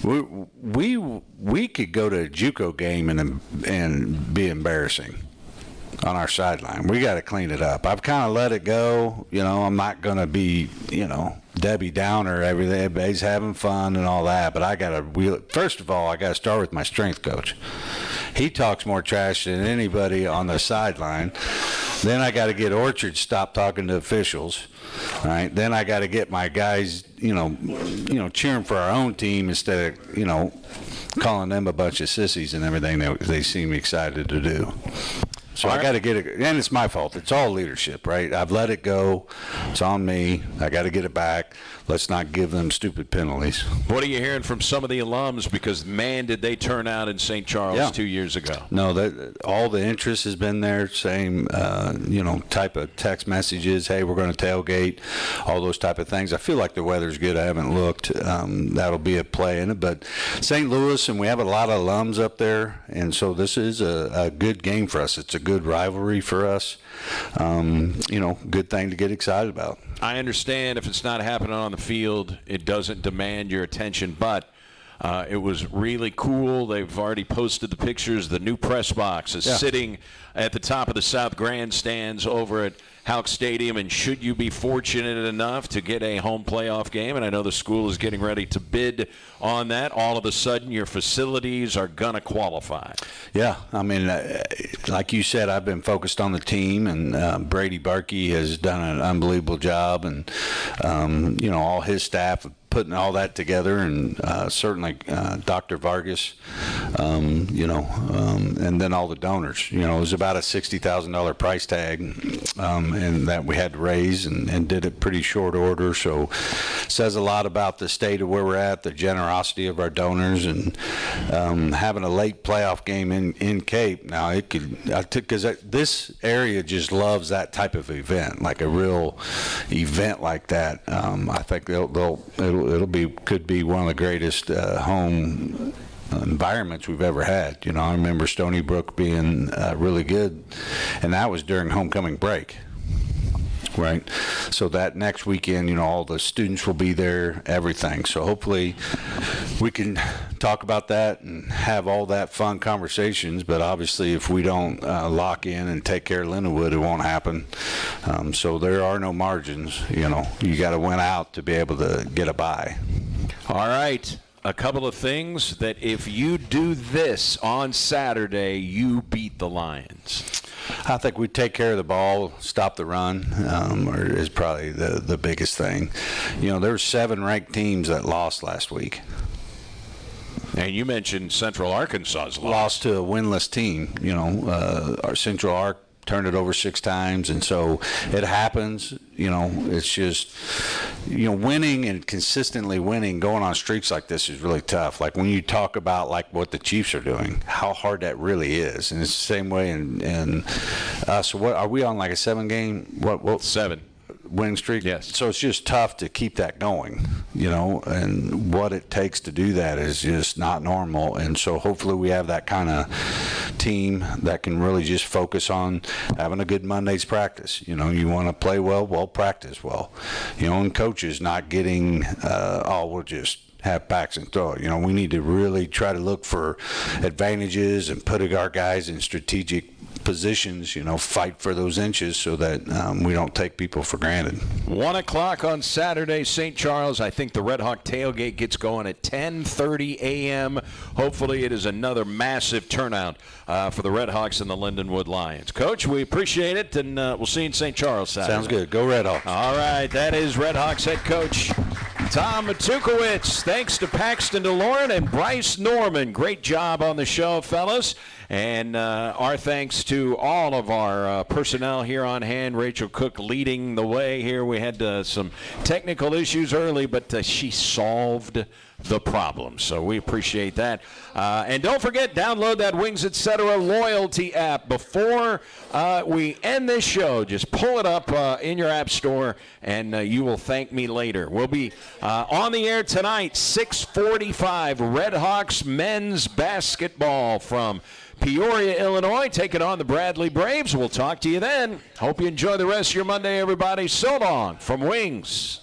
We could go to a JUCO game and be embarrassing on our sideline. We got to clean it up. I've kind of let it go. I'm not going to be, Debbie Downer, everything. Everybody's having fun and all that, but I got to wheel it. First of all, I got to start with my strength coach. He talks more trash than anybody on the sideline. Then I got to get Orchard to stop talking to officials. All right. Then I got to get my guys, cheering for our own team instead of, calling them a bunch of sissies and everything that they seem excited to do. So I got to get it, and it's my fault. It's all leadership, right? I've let it go. It's on me. I got to get it back. Let's not give them stupid penalties. What are you hearing from some of the alums? Because, man, did they turn out in St. Charles 2 years ago. No, all the interest has been there. Same, type of text messages. Hey, we're going to tailgate. All those type of things. I feel like the weather's good. I haven't looked. That'll be a play in it. But St. Louis, and we have a lot of alums up there, and so this is a good game for us. It's a good rivalry for us. Good thing to get excited about. I understand if it's not happening on the field, it doesn't demand your attention, but It was really cool. They've already posted the pictures. The new press box is sitting at the top of the South Grandstands over at Houck Stadium, and should you be fortunate enough to get a home playoff game, and I know the school is getting ready to bid on that, all of a sudden your facilities are going to qualify. Yeah, I mean, like you said, I've been focused on the team, and Brady Barkey has done an unbelievable job, and, all his staff putting all that together, and certainly Dr. Vargas, and then all the donors. It was about a $60,000 price tag, and that we had to raise, and did it pretty short order. So says a lot about the state of where we're at, the generosity of our donors, and having a late playoff game in Cape. Now because this area just loves that type of event, like a real event like that. I think could be one of the greatest home environments we've ever had. I remember Stony Brook being really good, and that was during homecoming break. Right. So that next weekend, all the students will be there, everything. So hopefully we can talk about that and have all that fun conversations. But obviously if we don't lock in and take care of Lindenwood, it won't happen. So there are no margins. You got to win out to be able to get a bye. All right. A couple of things that if you do this on Saturday, you beat the Lions. I think we take care of the ball, stop the run, is probably the biggest thing. There were 7 ranked teams that lost last week. And you mentioned Central Arkansas's lost to a winless team. Our Central Ark turned it over 6 times, and so it happens. It's just winning and consistently winning, going on streaks like this is really tough. Like when you talk about like what the Chiefs are doing, how hard that really is, and it's the same way in us. So what are we on, like a 7-game? What 7 winning streak? Yes. So it's just tough to keep that going, and what it takes to do that is just not normal. And so hopefully we have that kind of team that can really just focus on having a good Monday's practice. You want to play well, practice well. And coaches not getting, we'll just have backs and throw it. We need to really try to look for advantages and putting our guys in strategic positions, fight for those inches so that we don't take people for granted. 1 o'clock on Saturday, St. Charles. I think the Red Hawk tailgate gets going at 10:30 a.m. Hopefully it is another massive turnout for the Red Hawks and the Lindenwood Lions. Coach, we appreciate it, and we'll see you in St. Charles Saturday. Sounds good. Go Red Hawks. All right, that is Red Hawks head coach Tom Tukowicz. Thanks to Paxton DeLorean and Bryce Norman. Great job on the show, fellas. And our thanks to all of our personnel here on hand. Rachel Cook leading the way here. We had some technical issues early, but she solved the problem. So we appreciate that. And don't forget, download that Wings Etc. loyalty app. Before we end this show, just pull it up in your app store, and you will thank me later. We'll be on the air tonight, 6:45, Red Hawks men's basketball from Peoria, Illinois, taking on the Bradley Braves. We'll talk to you then. Hope you enjoy the rest of your Monday, everybody. So long from Wings.